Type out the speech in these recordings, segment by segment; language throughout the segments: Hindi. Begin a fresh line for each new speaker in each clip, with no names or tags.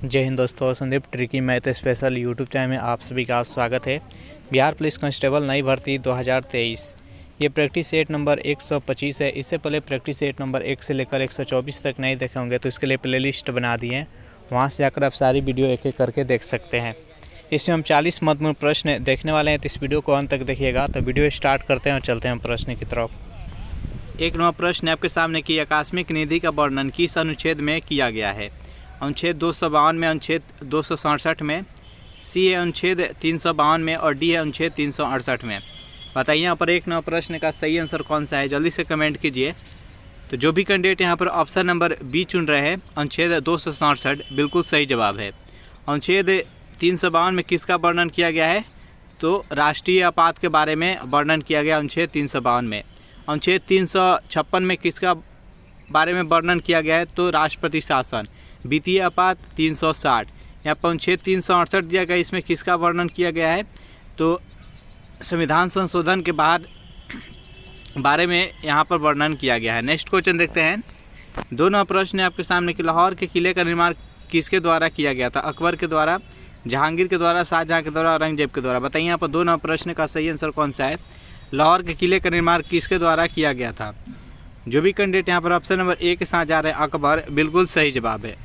जय हिंद दोस्तों, Sandeep tricky math special YouTube channel में आप सभी का स्वागत है। बिहार पुलिस कांस्टेबल नई भर्ती 2023 ये प्रैक्टिस सेट नंबर 125 है। इससे पहले प्रैक्टिस सेट नंबर 1 से लेकर 124 तक नहीं देखे होंगे तो इसके लिए प्लेलिस्ट बना दिए हैं, वहाँ से आकर आप सारी वीडियो एक एक करके देख सकते हैं। इसमें हम 40 महत्वपूर्ण प्रश्न देखने वाले हैं, तो इस वीडियो को अंत तक देखिएगा। तो वीडियो स्टार्ट करते हैं और चलते हैं प्रश्न की तरफ। एक नवा प्रश्न आपके सामने कि आकस्मिक निधि का वर्णन किस अनुच्छेद में किया गया है? अनुच्छेद 252 में, अनुच्छेद 267 में, सी है अनुच्छेद 352 में और डी है अनुच्छेद 368 में। बताइए यहाँ पर एक नवा प्रश्न का सही आंसर कौन सा है, जल्दी से कमेंट कीजिए। तो जो भी कैंडिडेट यहाँ पर ऑप्शन नंबर बी चुन रहे हैं, अनुच्छेद 267 बिल्कुल सही जवाब है। अनुच्छेद 352 में किसका वर्णन किया गया है? तो राष्ट्रीय आपात के बारे में वर्णन किया गया अनुच्छेद 352 में। अनुच्छेद 356 में किसका बारे में वर्णन किया गया है? तो राष्ट्रपति शासन। वित्तीय आपात 360। यहाँ पर अनुच्छेद 368 दिया गया, इसमें किसका वर्णन किया गया है? तो संविधान संशोधन के बारे में यहाँ पर वर्णन किया गया है। नेक्स्ट क्वेश्चन देखते हैं। दोनों प्रश्न आपके सामने कि लाहौर के किले का निर्माण किसके द्वारा किया गया था? अकबर के द्वारा, जहांगीर के द्वारा, शाहजहाँ के द्वारा, औरंगजेब के द्वारा। बताइए यहाँ पर दोनों प्रश्न का सही आंसर कौन सा है? लाहौर के किले का निर्माण किसके द्वारा किया गया था? जो भी कैंडिडेट यहाँ पर ऑप्शन नंबर ए के साथ जा रहे हैं, अकबर, बिल्कुल सही जवाब है।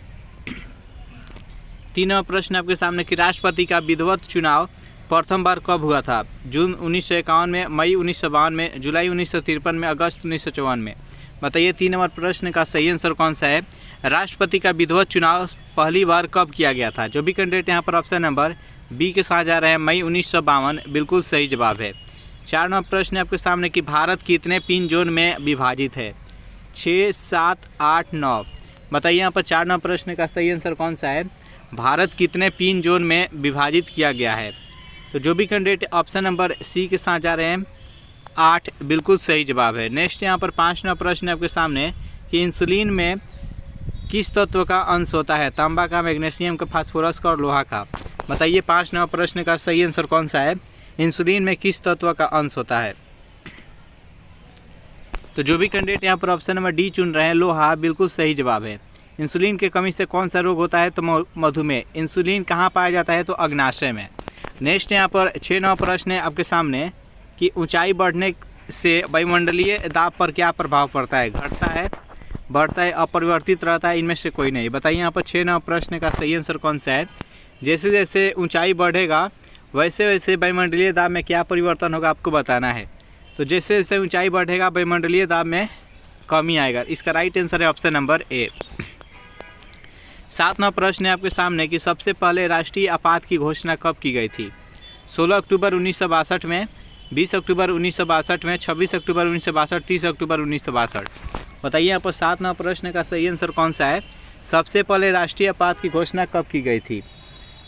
तीनवा प्रश्न आपके सामने कि राष्ट्रपति का विधिवत चुनाव प्रथम बार कब हुआ था? जून 1951 में, मई 1952 में, जुलाई 1953 में, अगस्त 1954 में। बताइए तीन नंबर प्रश्न का सही आंसर कौन सा है? राष्ट्रपति का विधिवत चुनाव पहली बार कब किया गया था? जो भी कैंडिडेट यहाँ पर ऑप्शन नंबर बी के साथ जा रहे हैं, मई 1952, बिल्कुल सही जवाब है। चार नंबर प्रश्न आपके सामने कि भारत कितने पिन जोन में विभाजित है? 6, 7, 8, 9। बताइए यहाँ पर चार नंबर प्रश्न का सही आंसर कौन सा है? भारत कितने पिन जोन में विभाजित किया गया है? तो जो भी कैंडिडेट ऑप्शन नंबर सी के साथ जा रहे हैं, 8, बिल्कुल सही जवाब है। नेक्स्ट यहाँ पर पाँचवा प्रश्न आपके सामने कि इंसुलिन में किस तत्व का अंश होता है? तांबा का, मैग्नीशियम का, फास्फोरस का और लोहा का। बताइए पाँच नंबर प्रश्न का सही आंसर कौन सा है? इंसुलिन में किस तत्व का अंश होता है? तो जो भी कैंडिडेट यहाँ पर ऑप्शन नंबर डी चुन रहे हैं, लोहा, बिल्कुल सही जवाब है। इंसुलिन की कमी से कौन सा रोग होता है? तो मधुमेह। इंसुलिन कहाँ पाया जाता है? तो अग्नाशय में। नेक्स्ट यहाँ पर 6 नंबर प्रश्न है आपके सामने कि ऊंचाई बढ़ने से वायुमंडलीय दाब पर क्या प्रभाव पड़ता है? घटता है, बढ़ता है, अपरिवर्तित रहता है, इनमें से कोई नहीं। बताइए यहाँ पर 6 नंबर प्रश्न का सही आंसर कौन सा है? जैसे जैसे ऊंचाई बढ़ेगा वैसे वैसे वायुमंडलीय दाब में क्या परिवर्तन होगा, आपको बताना है। तो जैसे जैसे ऊंचाई बढ़ेगा वायुमंडलीय दाब में कमी आएगा। इसका राइट आंसर है ऑप्शन नंबर ए। 7 नंबर प्रश्न है आपके सामने कि सबसे पहले राष्ट्रीय आपात की घोषणा कब की गई थी? 16 अक्टूबर 1962 में, 20 अक्टूबर 1962 में, 26 अक्टूबर 1962, 30 अक्टूबर 1962। बताइए यहाँ पर 7 नंबर प्रश्न का सही आंसर कौन सा है? सबसे पहले राष्ट्रीय आपात की घोषणा कब की गई थी?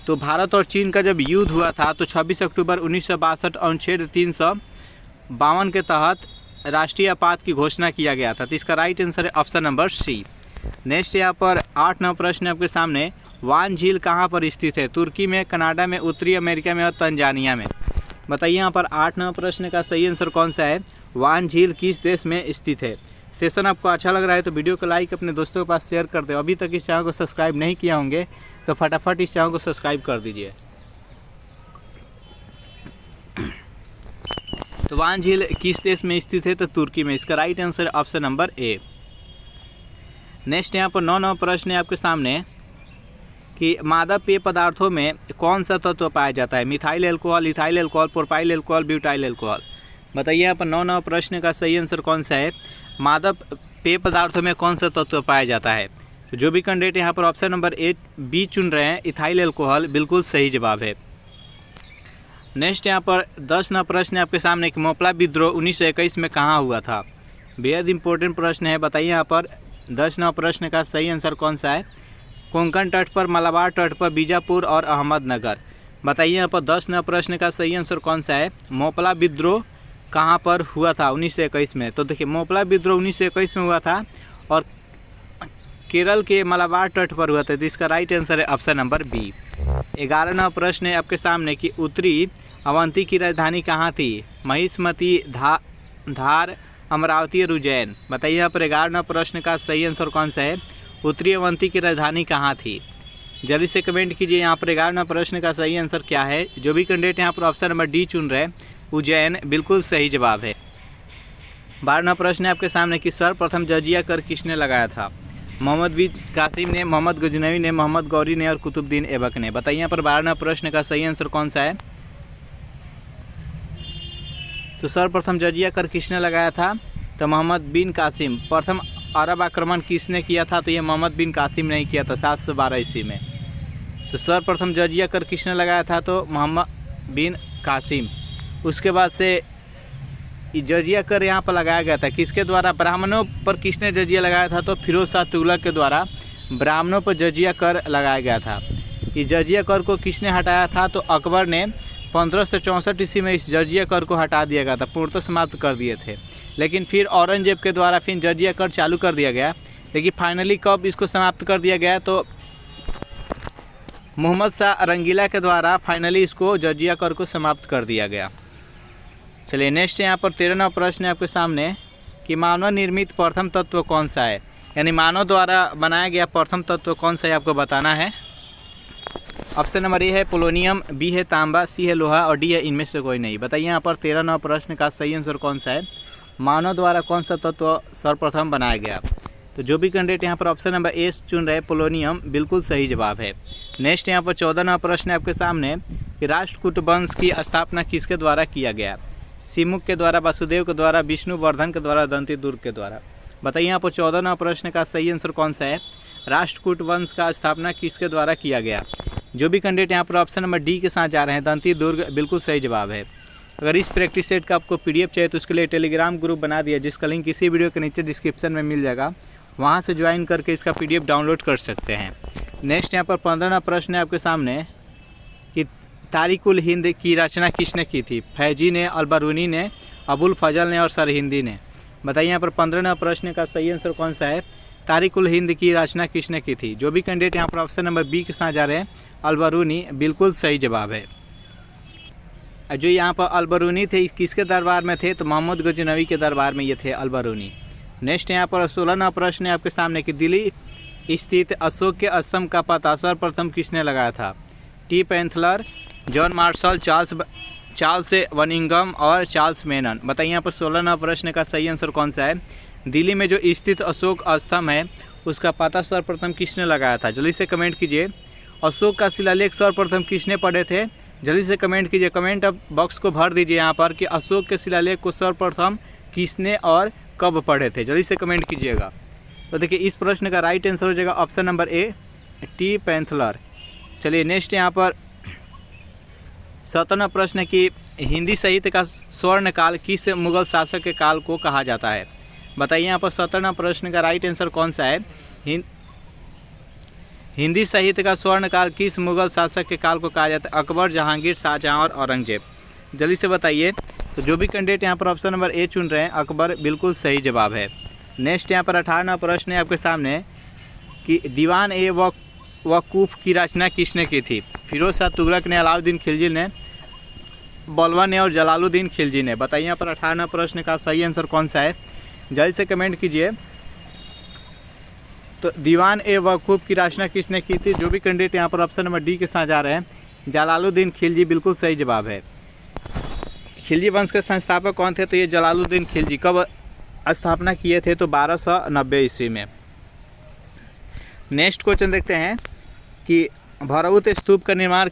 तो भारत और चीन का जब युद्ध हुआ था तो 26 अक्टूबर 1962 अनुच्छेद 352 के तहत राष्ट्रीय आपात की घोषणा किया गया था। तो इसका राइट आंसर है ऑप्शन नंबर सी। नेक्स्ट यहाँ पर 8 नंबर प्रश्न आपके सामने, वान झील कहाँ पर स्थित है? तुर्की में, कनाडा में, उत्तरी अमेरिका में और तंजानिया में। बताइए यहाँ पर 8 नंबर प्रश्न का सही आंसर कौन सा है? वान झील किस देश में स्थित है? सेशन आपको अच्छा लग रहा है तो वीडियो को लाइक, अपने दोस्तों के पास शेयर कर दो। अभी तक इस चैनल को सब्सक्राइब नहीं किया होंगे तो फटाफट इस चैनल को सब्सक्राइब कर दीजिए। तो वान झील किस देश में स्थित है? तो तुर्की में। इसका राइट आंसर है ऑप्शन नंबर ए। नेक्स्ट यहाँ पर 9 नंबर प्रश्न है आपके सामने कि मादक पेय पदार्थों में कौन सा तत्व पाया जाता है? Methyl alcohol, ethyl alcohol, propyl alcohol, butyl alcohol. बताइए यहाँ पर 9 नंबर प्रश्न का सही आंसर कौन सा है? मादक पेय पदार्थों में कौन सा तत्व पाया जाता है? तो जो भी कैंडिडेट यहाँ पर ऑप्शन नंबर ए बी चुन रहे हैं, इथाइल एल्कोहल, बिल्कुल सही जवाब है। नेक्स्ट यहाँ पर 10 नंबर प्रश्न है आपके सामने कि मोपला विद्रोह 1921 में कहाँ हुआ था? बेहद इंपॉर्टेंट प्रश्न है। बताइए यहाँ पर 10 नंबर प्रश्न का सही आंसर कौन सा है? कोंकण तट पर, मलाबार तट पर, बीजापुर और अहमदनगर। बताइए यहाँ पर 10 नंबर प्रश्न का सही आंसर कौन सा है? मोपला विद्रोह कहाँ पर हुआ था 1921 में? तो देखिए मोपला विद्रोह 1921 में हुआ था और केरल के मलाबार तट पर हुआ था। तो इसका राइट आंसर है ऑप्शन नंबर बी। 11 नंबर प्रश्न है आपके सामने कि उत्तरी अवंती की राजधानी कहाँ थी? महिष्मती, धार, अमरावती और उज्जैन। बताइए यहाँ पर 11 प्रश्न का सही आंसर कौन सा है? उत्तरी अवंती की राजधानी कहाँ थी? जल्दी से कमेंट कीजिए यहाँ पर 11वां प्रश्न का सही आंसर क्या है। जो भी कैंडिडेट यहाँ पर ऑप्शन नंबर डी चुन रहे हैं उज्जैन बिल्कुल सही जवाब है। 12वां प्रश्न है आपके सामने कि सर्वप्रथम जजिया कर किसने लगाया था। मोहम्मद बिन कासिम ने, मोहम्मद गजनवी ने, मोहम्मद गौरी ने और कुतुबुद्दीन ऐबक ने। बताइए यहाँ पर 12वां प्रश्न का सही आंसर कौन सा है। तो सर्वप्रथम जजिया कर किसने लगाया था, तो मोहम्मद बिन कासिम। प्रथम अरब आक्रमण किसने किया था, तो ये मोहम्मद बिन कासिम ने किया था 712 ईस्वी में। तो सर्वप्रथम जजिया कर किसने लगाया था, तो मोहम्मद बिन कासिम। उसके बाद से जजिया कर यहाँ पर लगाया गया था किसके द्वारा, ब्राह्मणों पर किसने जजिया लगाया था, तो फिरोज शाह तुगलक के द्वारा ब्राह्मणों पर जजिया कर लगाया गया था। इस जजिया कर को किसने हटाया था, तो अकबर ने 1564 ईस्वी में इस जजिया कर को हटा दिया गया था, पूर्णतः समाप्त कर दिए थे। लेकिन फिर औरंगजेब के द्वारा फिर जजिया कर चालू कर दिया गया। लेकिन फाइनली कब इसको समाप्त कर दिया गया, तो मोहम्मद शाह रंगीला के द्वारा फाइनली इसको जजिया कर को समाप्त कर दिया गया। चलिए नेक्स्ट यहाँ पर 13वां प्रश्न है आपके सामने कि मानव निर्मित प्रथम तत्व कौन सा है, यानी मानव द्वारा बनाया गया प्रथम तत्व कौन सा है आपको बताना है। ऑप्शन नंबर ए है पोलोनियम, बी है तांबा, सी है लोहा और डी है इनमें से कोई नहीं। बताइए यहाँ पर 13वां प्रश्न का सही आंसर कौन सा है, मानव द्वारा कौन सा तत्व सर्वप्रथम बनाया गया। तो जो भी कैंडिडेट यहाँ पर ऑप्शन नंबर ए चुन रहे पोलोनियम बिल्कुल सही जवाब है। नेक्स्ट यहाँ पर 14वां प्रश्न है आपके सामने कि राष्ट्रकूट वंश की स्थापना किसके द्वारा किया गया। सिमुक के द्वारा, वासुदेव के द्वारा, विष्णुवर्धन के द्वारा, दंती दुर्ग के द्वारा। बताइए यहाँ पर 14वां प्रश्न का सही आंसर कौन सा है, राष्ट्रकूट वंश का स्थापना किसके द्वारा किया गया। जो भी कैंडिडेट यहाँ पर ऑप्शन नंबर डी के साथ जा रहे हैं दंती दुर्ग बिल्कुल सही जवाब है। अगर इस प्रैक्टिस सेट का आपको पीडीएफ चाहिए तो उसके लिए टेलीग्राम ग्रुप बना दिया जिसका लिंक इसी वीडियो के नीचे डिस्क्रिप्शन में मिल जाएगा, वहाँ से ज्वाइन करके इसका पीडीएफ डाउनलोड कर सकते हैं। नेक्स्ट यहाँ पर 15वां प्रश्न है आपके सामने कि तारिकुल हिंद की रचना किसने की थी। फैजी ने, अलबरूनी ने, अबुल फजल ने और सरहिंदी ने। बताइए यहाँ पर 15वां प्रश्न का सही आंसर कौन सा है, तारिकुल हिंद की रचना किसने की थी। जो भी कैंडिडेट यहाँ पर ऑप्शन नंबर बी के साथ जा रहे हैं अलबरूनी बिल्कुल सही जवाब है। जो यहाँ पर अलबरूनी थे किसके दरबार में थे, तो मोहम्मद गजनवी के दरबार में ये थे अलबरूनी। नेक्स्ट यहाँ पर 16वां प्रश्न है आपके सामने कि दिल्ली स्थित अशोक के स्तंभ का पता सर्वप्रथम किसने लगाया था। टी पैंथलर, जॉन मार्शल, चार्ल्स वनिंगम और चार्ल्स मेनन। बताइए यहाँ पर 16वां प्रश्न का सही आंसर कौन सा है। दिल्ली में जो स्थित अशोक स्तंभ है उसका पता सर्वप्रथम किसने लगाया था। जल्दी से कमेंट कीजिए। अशोक का शिलालेख सर्वप्रथम किसने पढ़े थे, जल्दी से कमेंट कीजिए। कमेंट बॉक्स को भर दीजिए यहाँ पर कि अशोक के शिलालेख को सर्वप्रथम किसने और कब पढ़े थे, जल्दी से कमेंट कीजिएगा। तो देखिए इस प्रश्न का राइट आंसर हो जाएगा ऑप्शन नंबर ए टी पैंथलर। चलिए नेक्स्ट यहाँ पर 17वां प्रश्न है कि हिंदी साहित्य का स्वर्ण काल किस मुगल शासक के काल को कहा जाता है। बताइए यहाँ पर 17वां प्रश्न का राइट आंसर कौन सा है। हिंदी साहित्य का स्वर्ण काल किस मुगल शासक के काल को कहा जाता है। अकबर, जहांगीर, शाहजहां और औरंगजेब। जल्दी से बताइए। तो जो भी कैंडिडेट यहाँ पर ऑप्शन नंबर ए चुन रहे हैं अकबर बिल्कुल सही जवाब है। नेक्स्ट यहाँ पर 18वां प्रश्न है आपके सामने कि दीवान ए वकूफ़ की रचना किसने की थी। फिरोज शाह तुगलक ने, अलाउद्दीन खिलजी ने, बलबन ने और जलालुद्दीन खिलजी ने। बताइए यहाँ पर 18वां प्रश्न का सही आंसर कौन सा है, जल्दी से कमेंट कीजिए। तो दीवान ए वकूफ़ की रचना किसने की थी। जो भी कैंडिडेट यहाँ पर ऑप्शन नंबर डी के साथ जा रहे हैं जलालुद्दीन खिलजी बिल्कुल सही जवाब है। खिलजी वंश के संस्थापक कौन थे, तो ये जलालुद्दीन खिलजी। कब स्थापना किए थे, तो 1290 ईस्वी में। नेक्स्ट क्वेश्चन देखते हैं कि भरहुत स्तूप का निर्माण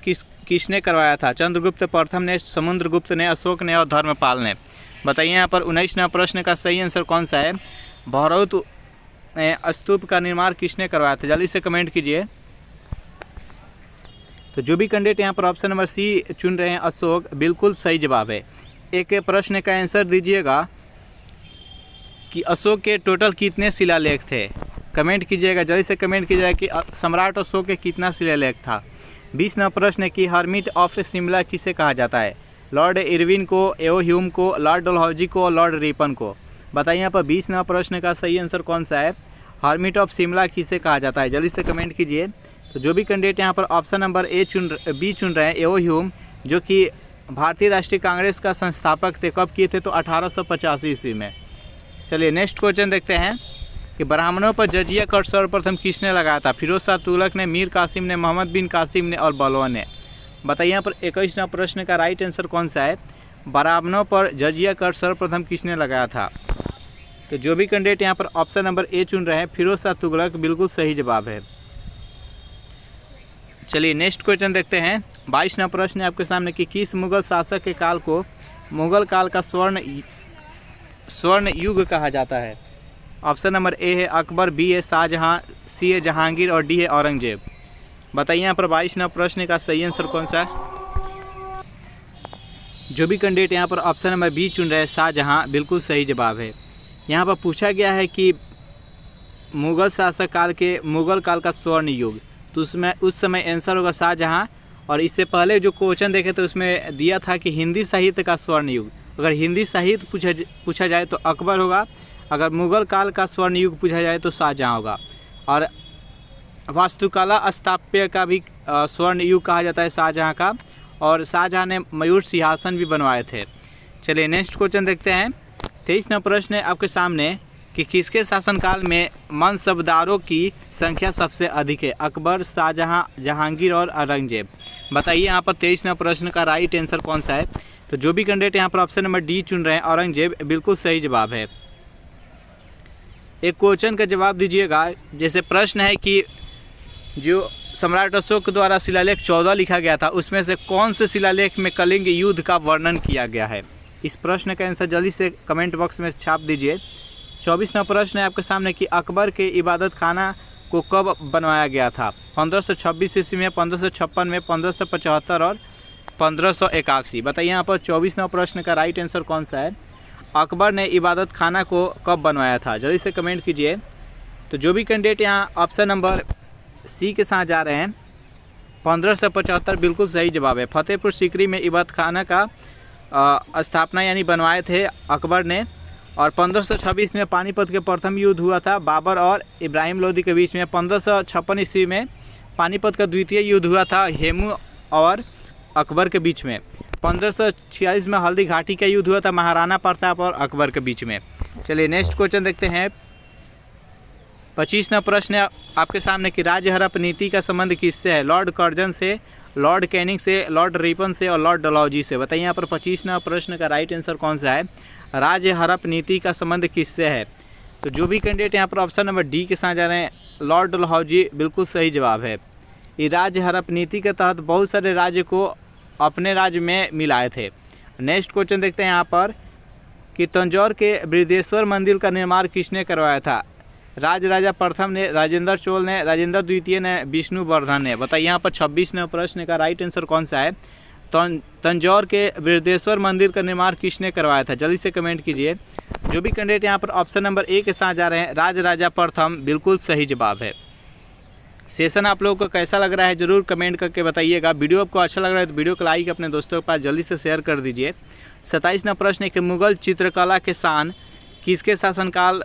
किसने करवाया था। चंद्रगुप्त प्रथम ने, समुद्रगुप्त ने, अशोक ने और धर्मपाल ने। बताइए यहाँ पर 19वां प्रश्न का सही आंसर कौन सा है। भरहुत स्तूप का निर्माण किसने करवाया था, जल्दी से कमेंट कीजिए। तो जो भी कैंडिडेट यहाँ पर ऑप्शन नंबर सी चुन रहे हैं अशोक बिल्कुल सही जवाब है। एक प्रश्न का आंसर दीजिएगा कि अशोक के टोटल कितने शिलालेख थे, कमेंट कीजिएगा। जल्दी से कमेंट कीजिएगा कि सम्राट अशोक के कितना शिलालेख था। 20वां प्रश्न है कि हर्मिट ऑफ शिमला किसे कहा जाता है। लॉर्ड इरविन को, एओ ह्यूम को, लॉर्ड डलहौजी को और लॉर्ड रिपन को। बताइए यहाँ पर 20वां प्रश्न का सही आंसर कौन सा है। हर्मिट ऑफ शिमला किसे कहा जाता है, जल्दी से कमेंट कीजिए। तो जो भी कैंडिडेट यहाँ पर ऑप्शन नंबर बी चुन रहे हैं एओ ह्यूम, जो कि भारतीय राष्ट्रीय कांग्रेस का संस्थापक थे। कब किए थे, तो 1885 ईस्वी में। चलिए नेक्स्ट क्वेश्चन देखते हैं। कि ब्राह्मणों पर जजिया कर सर्वप्रथम किसने लगाया था? फिरोज शाह तुगलक ने, मीर कासिम ने, मोहम्मद बिन कासिम ने और बलवन ने। बताइए यहाँ पर 21वां प्रश्न का राइट आंसर कौन सा है? ब्राह्मणों पर जजिया कर सर्वप्रथम किसने लगाया था? तो जो भी कैंडिडेट यहाँ पर ऑप्शन नंबर ए चुन रहे हैं फिरोज शाह तुगलक, बिल्कुल सही जवाब है। चलिए नेक्स्ट क्वेश्चन देखते हैं। 22वां प्रश्न है आपके सामने कि किस मुगल शासक के काल को मुगल काल का स्वर्ण युग कहा जाता है? ऑप्शन नंबर ए है अकबर, बी है शाहजहां, सी है जहांगीर और डी है औरंगजेब। बताइए यहाँ पर 22वां प्रश्न का सही आंसर कौन सा है? जो भी कैंडिडेट यहाँ पर ऑप्शन नंबर बी चुन रहे हैं शाहजहां, बिल्कुल सही जवाब है। यहाँ पर पूछा गया है कि मुगल शासक काल के मुगल काल का स्वर्ण युग, तो उसमें उस समय आंसर होगा शाहजहां। और इससे पहले जो क्वेश्चन देखे थे उसमें दिया था कि हिंदी साहित्य का स्वर्ण युग, अगर हिंदी साहित्य पूछा जाए तो अकबर होगा, अगर मुगल काल का स्वर्ण युग पूछा जाए तो शाहजहां होगा। और वास्तुकला स्थापत्य का भी स्वर्ण युग कहा जाता है शाहजहां का, और शाहजहां ने मयूर सिंहासन भी बनवाए थे। चलिए नेक्स्ट क्वेश्चन देखते हैं। 23वां प्रश्न है आपके सामने कि किसके शासनकाल में मनसबदारों की संख्या सबसे अधिक है? अकबर, शाहजहां, जहांगीर और औरंगजेब। बताइए यहाँ पर 23वां प्रश्न का राइट आंसर कौन सा है? तो जो भी कैंडिडेट यहाँ पर ऑप्शन नंबर डी चुन रहे हैं औरंगजेब, बिल्कुल सही जवाब है। एक क्वेश्चन का जवाब दीजिएगा। जैसे प्रश्न है कि जो सम्राट अशोक द्वारा शिलालेख 14 लिखा गया था उसमें से कौन से शिलालेख में कलिंग युद्ध का वर्णन किया गया है? इस प्रश्न का आंसर जल्दी से कमेंट बॉक्स में छाप दीजिए। 24वां प्रश्न है आपके सामने कि अकबर के इबादत खाना को कब बनवाया गया था? 1526 ईस्वी में, 1556 में, 1575 और 1581। बताइए यहाँ पर 24वां प्रश्न का राइट आंसर कौन सा है? अकबर ने इबादत खाना को कब बनवाया था? जल्दी से कमेंट कीजिए। तो जो भी कैंडिडेट यहाँ ऑप्शन नंबर सी के साथ जा रहे हैं 1575, बिल्कुल सही जवाब है। फतेहपुर सीकरी में इबादत खाना का स्थापना यानी बनवाए थे अकबर ने। और 1526 में पानीपत के प्रथम युद्ध हुआ था बाबर और इब्राहिम लोदी के बीच में। 1556 ईस्वी में पानीपत का द्वितीय युद्ध हुआ था हेमू और अकबर के बीच में। 1546 में हल्दी घाटी का युद्ध हुआ था महाराणा प्रताप और अकबर के बीच में। चलिए नेक्स्ट क्वेश्चन देखते हैं। 25वां प्रश्न है आपके सामने कि राज्य हड़प नीति का संबंध किससे है? लॉर्ड कर्जन से, लॉर्ड कैनिंग से, लॉर्ड रिपन से और लॉर्ड डलहौजी से। बताइए यहाँ पर 25वां प्रश्न का राइट आंसर कौन सा है? राज्य हड़प नीति का संबंध किससे है? तो जो भी कैंडिडेट यहाँ पर ऑप्शन नंबर डी के साथ जा रहे हैं लॉर्ड डलहौजी, बिल्कुल सही जवाब है। ये राज्य हड़प नीति के तहत बहुत सारे राज्य को अपने राज्य में मिलाए थे। नेक्स्ट क्वेश्चन देखते हैं यहाँ पर कि तंजौर के बृहदेश्वर मंदिर का निर्माण किसने करवाया था? राजा प्रथम ने, राजेंद्र चोल ने, राजेंद्र द्वितीय ने, विष्णुवर्धन ने। बताइए यहाँ पर 26वें प्रश्न का राइट आंसर कौन सा है? तंजौर के बृहदेश्वर मंदिर का निर्माण किसने करवाया था? जल्दी से कमेंट कीजिए। जो भी कैंडिडेट यहाँ पर ऑप्शन नंबर ए के साथ जा रहे हैं राजा प्रथम, बिल्कुल सही जवाब है। सेशन आप लोगों को कैसा लग रहा है ज़रूर कमेंट करके बताइएगा। वीडियो आपको अच्छा लग रहा है तो वीडियो को लाइक अपने दोस्तों के पास जल्दी से शेयर कर दीजिए। 27वां प्रश्न है कि मुगल चित्रकला के शान किसके शासनकाल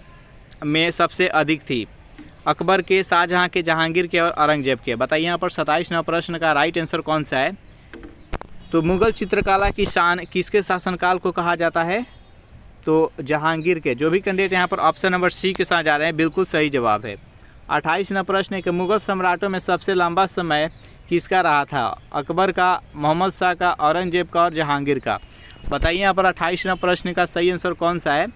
में सबसे अधिक थी? अकबर के, शाहजहां के, जहांगीर के और औरंगजेब के। बताइए यहाँ पर 27वां प्रश्न का राइट आंसर कौन सा है? तो मुगल चित्रकला की शान किसके शासनकाल को कहा जाता है? तो जहांगीर के। जो भी कैंडिडेट यहाँ पर ऑप्शन नंबर सी के साथ जा रहे हैं बिल्कुल सही जवाब है। 28वां प्रश्न है कि मुगल सम्राटों में सबसे लंबा समय किसका रहा था? अकबर का, मोहम्मद शाह का, औरंगजेब का और जहांगीर का। बताइए यहाँ पर 28वां प्रश्न का सही आंसर कौन सा है?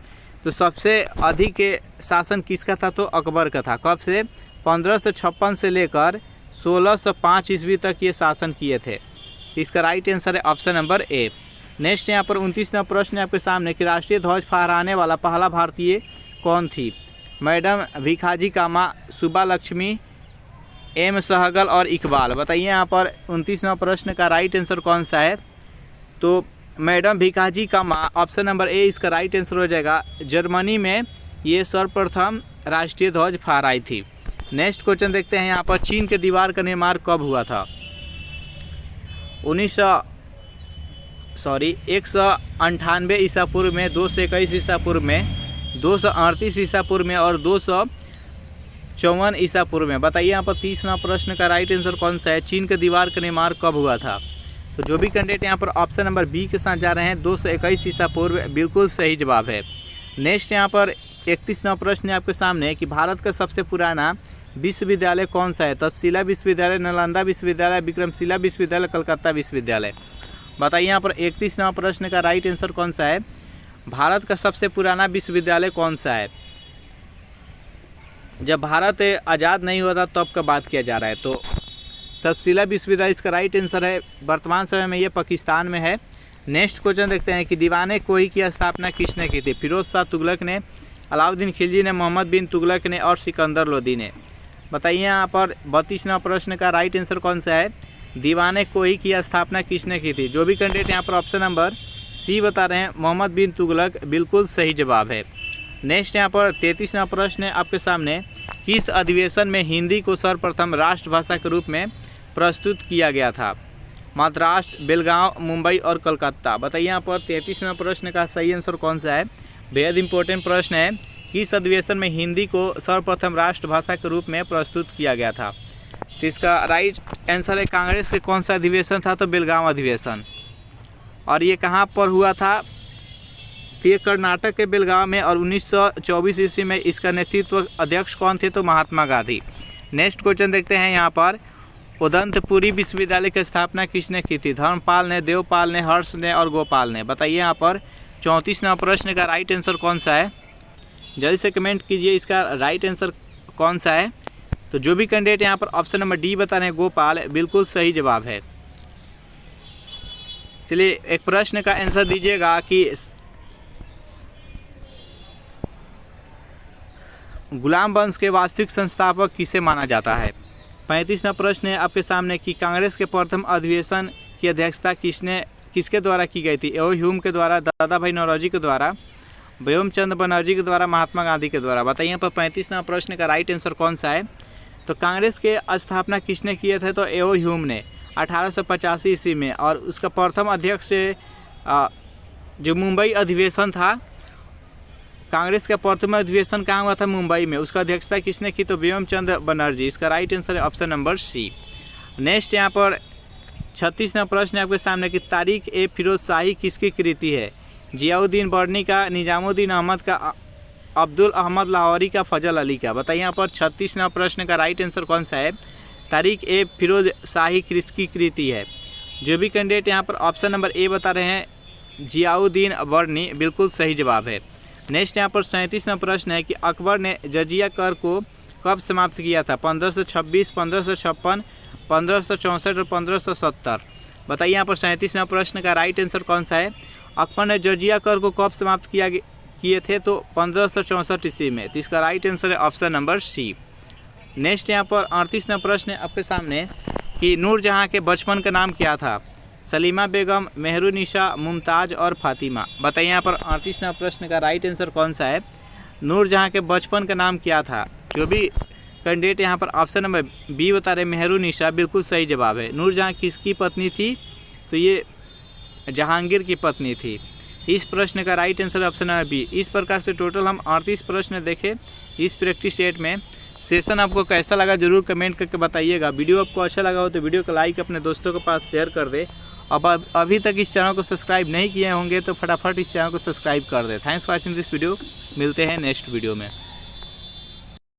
तो सबसे अधिक शासन किसका था? तो अकबर का था। कब से? 1556 से लेकर 1605 ईस्वी तक ये शासन किए थे। इसका राइट आंसर है ऑप्शन नंबर ए। नेक्स्ट यहाँ पर 29वां प्रश्न है आपके सामने कि राष्ट्रीय ध्वज फहराने वाला पहला भारतीय कौन थी? मैडम भिखाजी कामा, सुबा लक्ष्मी, एम सहगल और इकबाल। बताइए यहाँ पर 29वां प्रश्न का राइट आंसर कौन सा है? तो madam Bhikaiji Cama, option number A इसका राइट आंसर हो जाएगा। जर्मनी में ये सर्वप्रथम राष्ट्रीय ध्वज फहराई थी। नेक्स्ट क्वेश्चन देखते हैं यहाँ पर चीन के दीवार का निर्माण कब हुआ था? 198 ईसा पूर्व में, 221 ईसा पूर्व में, 238 ईसा पूर्व में और 254 ईसा पूर्व में। बताइए यहाँ पर 30वां प्रश्न का राइट आंसर कौन सा है? चीन के दीवार का निर्माण कब हुआ था? तो जो भी कैंडिडेट यहाँ पर ऑप्शन नंबर बी के साथ जा रहे हैं 221 ईसा पूर्व, बिल्कुल सही जवाब है। नेक्स्ट यहाँ पर 31वां प्रश्न है आपके सामने कि भारत का सबसे पुराना विश्वविद्यालय कौन सा है? तक्षशिला विश्वविद्यालय, नालंदा विश्वविद्यालय, विक्रमशिला विश्वविद्यालय, कलकत्ता विश्वविद्यालय। बताइए यहाँ पर 31वां प्रश्न का राइट आंसर कौन सा है? भारत का सबसे पुराना विश्वविद्यालय कौन सा है? जब भारत आज़ाद नहीं हुआ था तब का बात किया जा रहा है, तो तक्षशिला विश्वविद्यालय इसका राइट आंसर है। वर्तमान समय में ये पाकिस्तान में है। नेक्स्ट क्वेश्चन देखते हैं कि दीवाने कोही की स्थापना किसने की थी? फिरोज शाह तुगलक ने, अलाउद्दीन खिलजी ने, मोहम्मद बिन तुगलक ने और सिकंदर लोदी ने। बताइए यहाँ पर 32वां प्रश्न का राइट आंसर कौन सा है? दीवाने कोही की स्थापना किसने की थी? जो भी कैंडिडेट यहाँ पर ऑप्शन नंबर सी बता रहे हैं, मोहम्मद बिन तुगलक, बिल्कुल सही जवाब है। नेक्स्ट यहाँ पर 33वां प्रश्न है आपके सामने, किस अधिवेशन में हिंदी को सर्वप्रथम राष्ट्रभाषा के रूप में प्रस्तुत किया गया था? मद्रास, बेलगांव, मुंबई और कलकत्ता। बताइए यहाँ पर 33वां प्रश्न का सही आंसर कौन सा है? बेहद इंपॉर्टेंट प्रश्न है। किस अधिवेशन में हिंदी को सर्वप्रथम राष्ट्रभाषा के रूप में प्रस्तुत किया गया था? तो इसका राइट आंसर है कांग्रेस के कौन सा अधिवेशन था? तो बेलगांव अधिवेशन। और ये कहाँ पर हुआ था? ये कर्नाटक के बेलगांव में, और 1924 ईस्वी में इसका नेतृत्व अध्यक्ष कौन थे? तो महात्मा गांधी। नेक्स्ट क्वेश्चन देखते हैं यहाँ पर, उदंतपुरी विश्वविद्यालय की स्थापना किसने की थी? धर्मपाल ने, देवपाल ने, हर्ष ने और गोपाल ने। बताइए यहाँ पर 34वां प्रश्न का राइट आंसर कौन सा है? जल्दी से कमेंट कीजिए इसका राइट आंसर कौन सा है। तो जो भी कैंडिडेट यहाँ पर ऑप्शन नंबर डी बता रहे हैं, गोपाल, बिल्कुल सही जवाब है। चलिए एक प्रश्न का आंसर दीजिएगा कि गुलाम वंश के वास्तविक संस्थापक किसे माना जाता है? 35वां प्रश्न है आपके सामने कि कांग्रेस के प्रथम अधिवेशन की अध्यक्षता किसके द्वारा की गई थी? एओ ह्यूम के द्वारा, दादा भाई नौरोजी के द्वारा, व्योमचंद बनर्जी के द्वारा, महात्मा गांधी के द्वारा। बताइए यहाँ पर 35वां प्रश्न का राइट आंसर कौन सा है? तो कांग्रेस के स्थापना किसने किए थे? तो एओ ह्यूम ने 1885 ईस्वी में। और उसका प्रथम अध्यक्ष जो मुंबई अधिवेशन था, कांग्रेस का प्रथम अधिवेशन कहाँ हुआ था? मुंबई में। उसका अध्यक्षता किसने की? तो व्योमचंद बनर्जी। इसका राइट आंसर है ऑप्शन नंबर सी। नेक्स्ट यहाँ पर 36वां प्रश्न है आपके सामने कि तारिक ए फिरोज शाही किसकी कृति है? जियाउद्दीन बर्नी का, निजामुद्दीन अहमद का, अब्दुल अहमद लाहौरी का, फजल अली का। बताइए यहाँ पर 36वां प्रश्न का राइट आंसर कौन सा है? तारिक ए फिरोज शाही किसकी कृति है? जो भी कैंडिडेट यहाँ पर ऑप्शन नंबर ए बता रहे हैं, जियाउद्दीन बर्नी, बिल्कुल सही जवाब है। नेक्स्ट यहाँ पर 37वां प्रश्न है कि अकबर ने जजिया कर को कब समाप्त किया था? 1526, 1556, 1564 और 1570। बताइए यहाँ पर 37वां प्रश्न का राइट आंसर कौन सा है? अकबर ने जजिया कर को कब समाप्त किए थे? तो 1564 ईस्वी में। तो इसका राइट आंसर है ऑप्शन नंबर सी। नेक्स्ट यहाँ पर 38वां प्रश्न है आपके सामने कि नूरजहाँ के बचपन का नाम क्या था? सलीमा बेगम, मेहरुनिसा, मुमताज़ और फातिमा। बताइए यहाँ पर 38वां प्रश्न का राइट आंसर कौन सा है? नूरजहाँ के बचपन का नाम क्या था? जो भी कैंडिडेट यहाँ पर ऑप्शन नंबर बी बता रहे मेहरुनिसा, बिल्कुल सही जवाब है। नूरजहाँ किसकी पत्नी थी? तो ये जहांगीर की पत्नी थी। इस प्रश्न का right answer option number B. इस प्रकार से टोटल हम 38 प्रश्न देखे इस प्रैक्टिस सेट में। सेशन आपको कैसा लगा जरूर कमेंट करके बताइएगा। वीडियो आपको अच्छा लगा हो तो वीडियो को लाइक अपने दोस्तों के पास शेयर कर दे। अब अभी तक इस चैनल को सब्सक्राइब नहीं किए होंगे तो फटाफट इस चैनल को सब्सक्राइब कर दे। Thanks for watching this video. मिलते हैं नेक्स्ट वीडियो में।